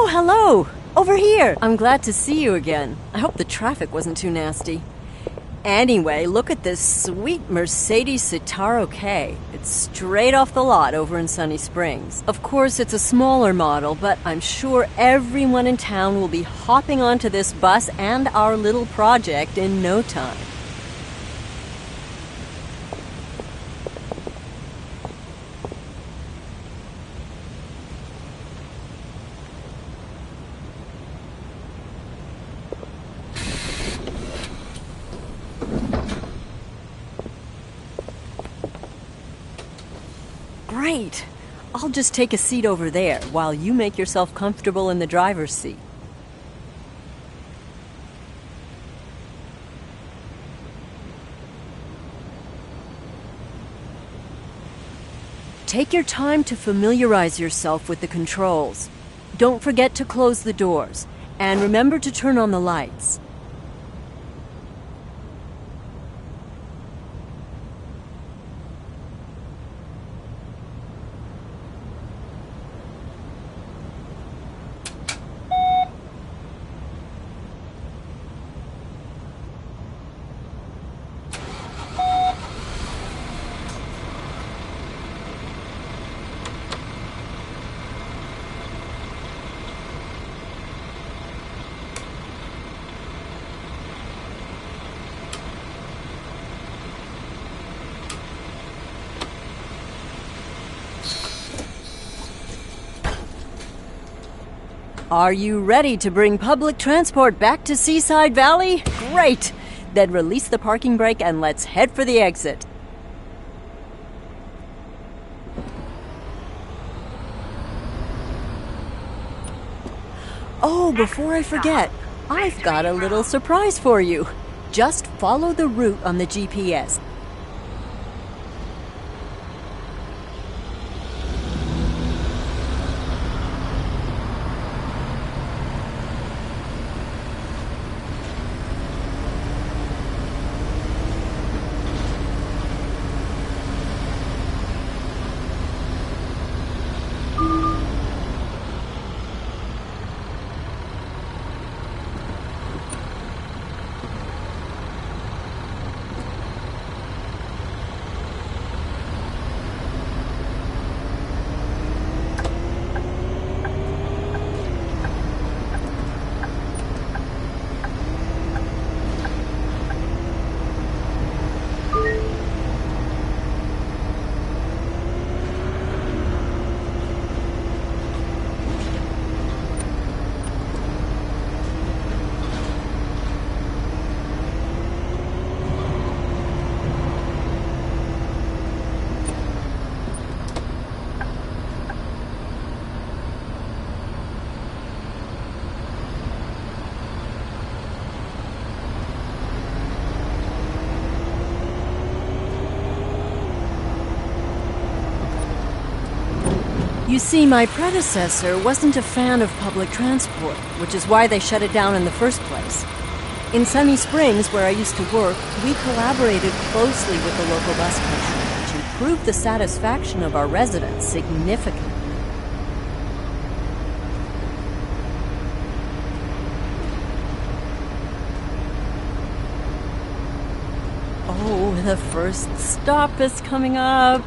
hello! Over here! I'm glad to see you again. I hope the traffic wasn't too nasty. Anyway, look at this sweet Mercedes Citaro K. It's straight off the lot over in Sunny Springs. Of course, it's a smaller model, but I'm sure everyone in town will be hopping onto this bus and our little project in no time. Great! I'll just take a seat over there while you make yourself comfortable in the driver's seat. Take your time to familiarize yourself with the controls. Don't forget to close the doors, and remember to turn on the lights. Are you ready to bring public transport back to Seaside Valley? Great! Then release the parking brake and let's head for the exit. Oh, before I forget, I've got a little surprise for you. Just follow the route on the GPS. You see, my predecessor wasn't a fan of public transport, which is why they shut it down in the first place. In Sunny Springs, where I used to work, we collaborated closely with the local bus company, which improved the satisfaction of our residents significantly. Oh, the first stop is coming up.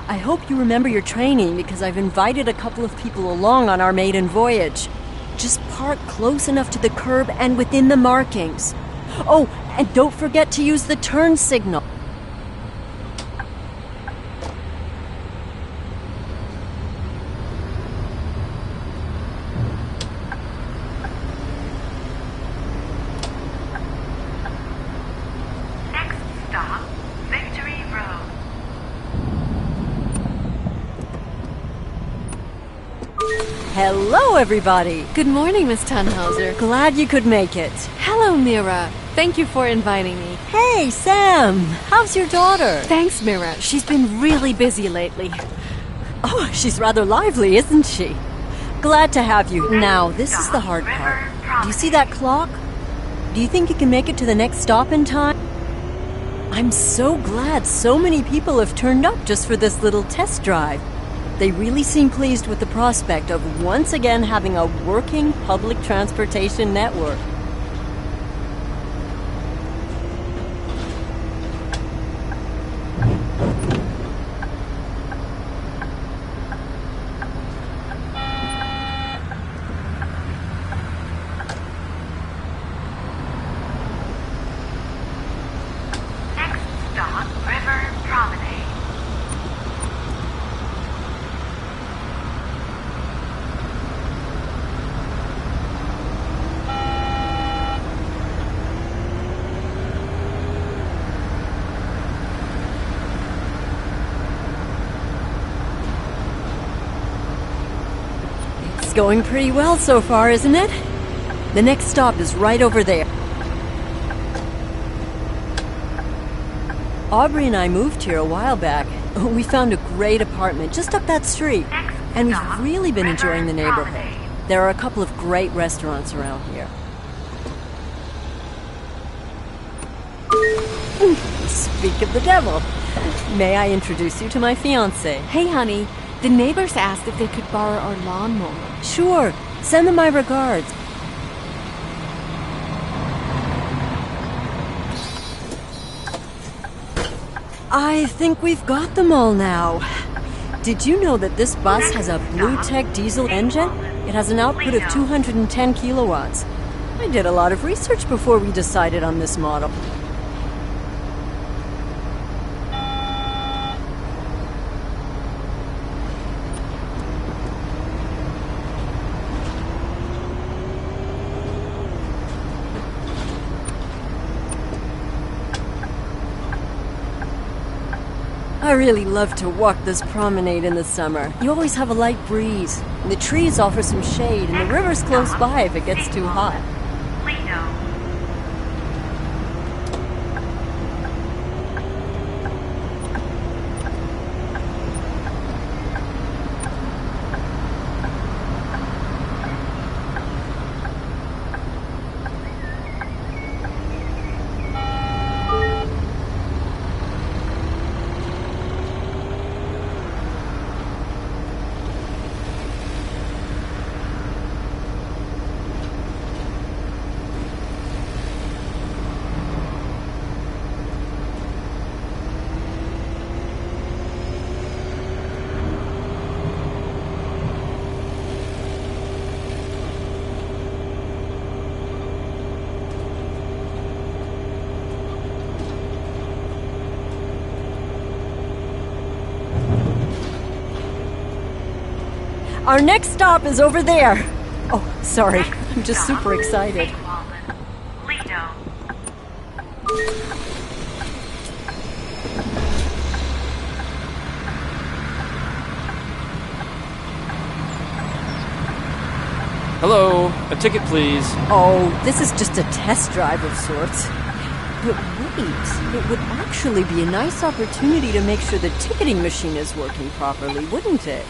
I hope you remember your training because I've invited a couple of people along on our maiden voyage. Just park close enough to the curb and within the markings. Oh, and don't forget to use the turn signal. Hello, everybody! Good morning, Miss Tannhauser. Glad you could make it. Hello, Mira. Thank you for inviting me. Hey, Sam! How's your daughter? Thanks, Mira. She's been really busy lately. Oh, she's rather lively, isn't she? Glad to have you. Now, this is the hard part. Do you see that clock? Do you think you can make it to the next stop in time? I'm so glad so many people have turned up just for this little test drive. They really seem pleased with the prospect of once again having a working public transportation network. Going pretty well so far, isn't it? The next stop is right over there. Aubrey and I moved here a while back. We found a great apartment just up that street, and we've really been enjoying the neighborhood. There are a couple of great restaurants around here. Speak of the devil. May I introduce you to my fiancé? Hey, honey. The neighbors asked if they could borrow our lawnmower. Sure. Send them my regards. I think we've got them all now. Did you know that this bus has a Blue Tech diesel engine? It has an output of 210 kilowatts. I did a lot of research before we decided on this model. I really love to walk this promenade in the summer. You always have a light breeze. And the trees offer some shade, and the river's close by if it gets too hot. Our next stop is over there. Oh, sorry. I'm just super excited. Hello, a ticket please. Oh, this is just a test drive of sorts. But wait, it would actually be a nice opportunity to make sure the ticketing machine is working properly, wouldn't it?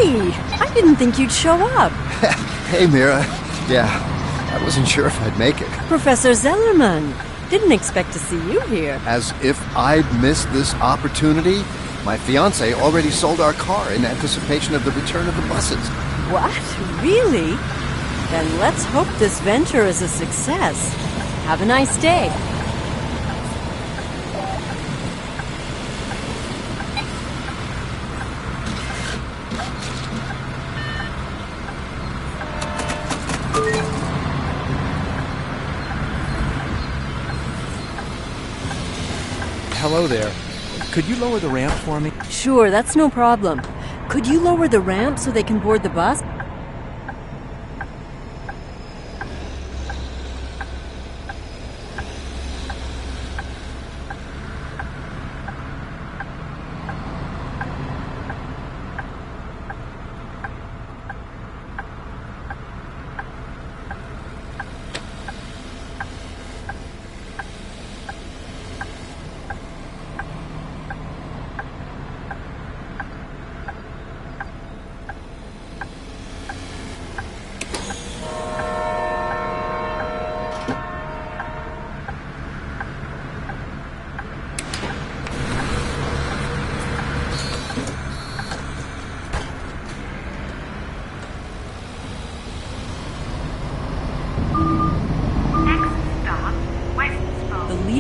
I didn't think you'd show up. Hey, Mira. Yeah, I wasn't sure if I'd make it. Professor Zellerman. Didn't expect to see you here. As if I'd missed this opportunity. My fiancé already sold our car in anticipation of the return of the buses. What? Really? Then let's hope this venture is a success. Have a nice day. Hello there. Could you lower the ramp for me? Sure, that's no problem. Could you lower the ramp so they can board the bus?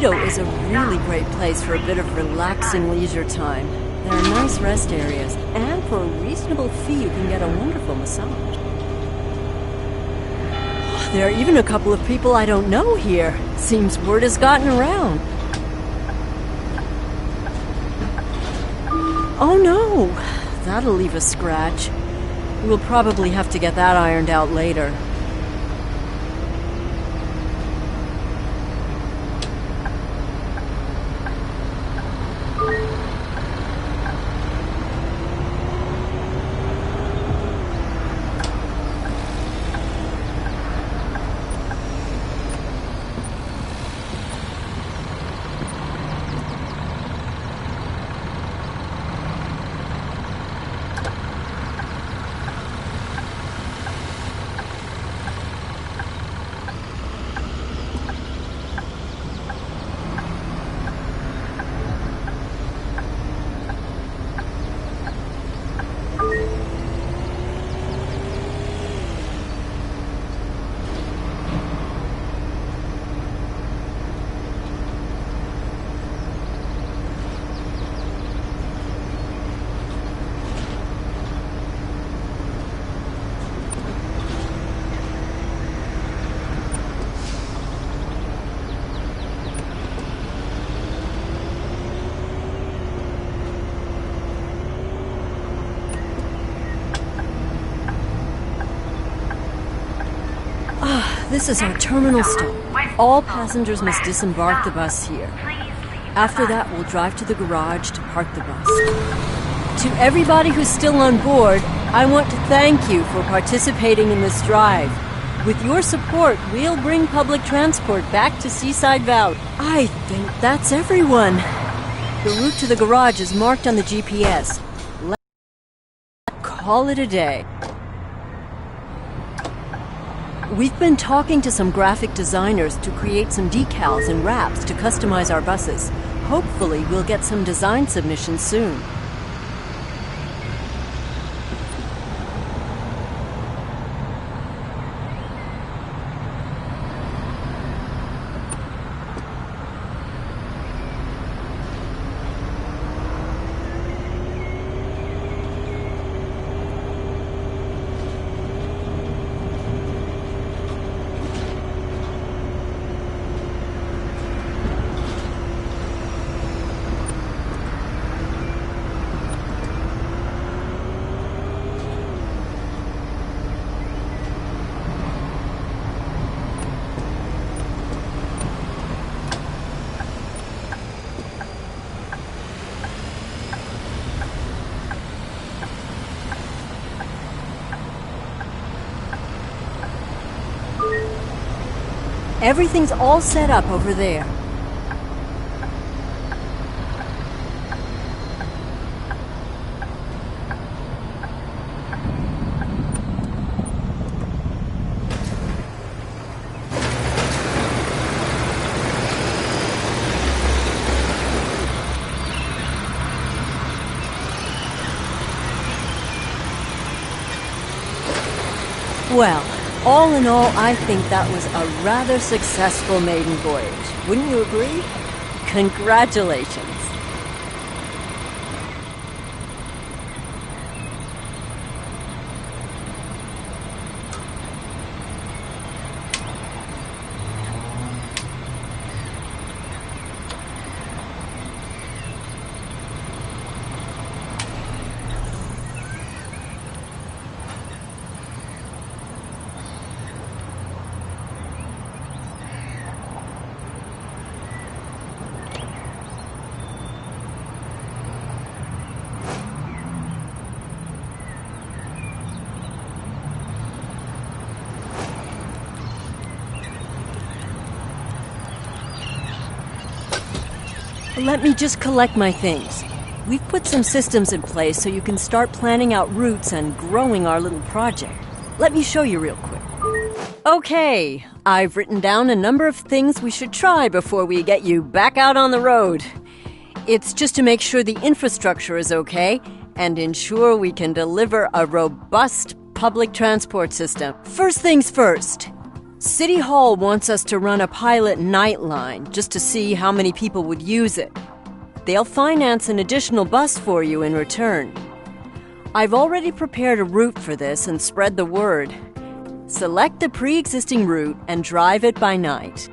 Is a really great place for a bit of relaxing leisure time. There are nice rest areas, and for a reasonable fee you can get a wonderful massage. There are even a couple of people I don't know here. Seems word has gotten around. Oh no, that'll leave a scratch. We'll probably have to get that ironed out later. This is our terminal stop. All passengers must disembark the bus here. After that, we'll drive to the garage to park the bus. To everybody who's still on board, I want to thank you for participating in this drive. With your support, we'll bring public transport back to Seaside Valley. I think that's everyone. The route to the garage is marked on the GPS. Let's call it a day. We've been talking to some graphic designers to create some decals and wraps to customize our buses. Hopefully, we'll get some design submissions soon. Everything's all set up over there. Well, all in all, I think that was a rather successful maiden voyage. Wouldn't you agree? Congratulations. Let me just collect my things. We've put some systems in place so you can start planning out routes and growing our little project. Let me show you real quick. Okay, I've written down a number of things we should try before we get you back out on the road. It's just to make sure the infrastructure is okay and ensure we can deliver a robust public transport system. First things first. City Hall wants us to run a pilot night line just to see how many people would use it. They'll finance an additional bus for you in return. I've already prepared a route for this and spread the word. Select the pre-existing route and drive it by night.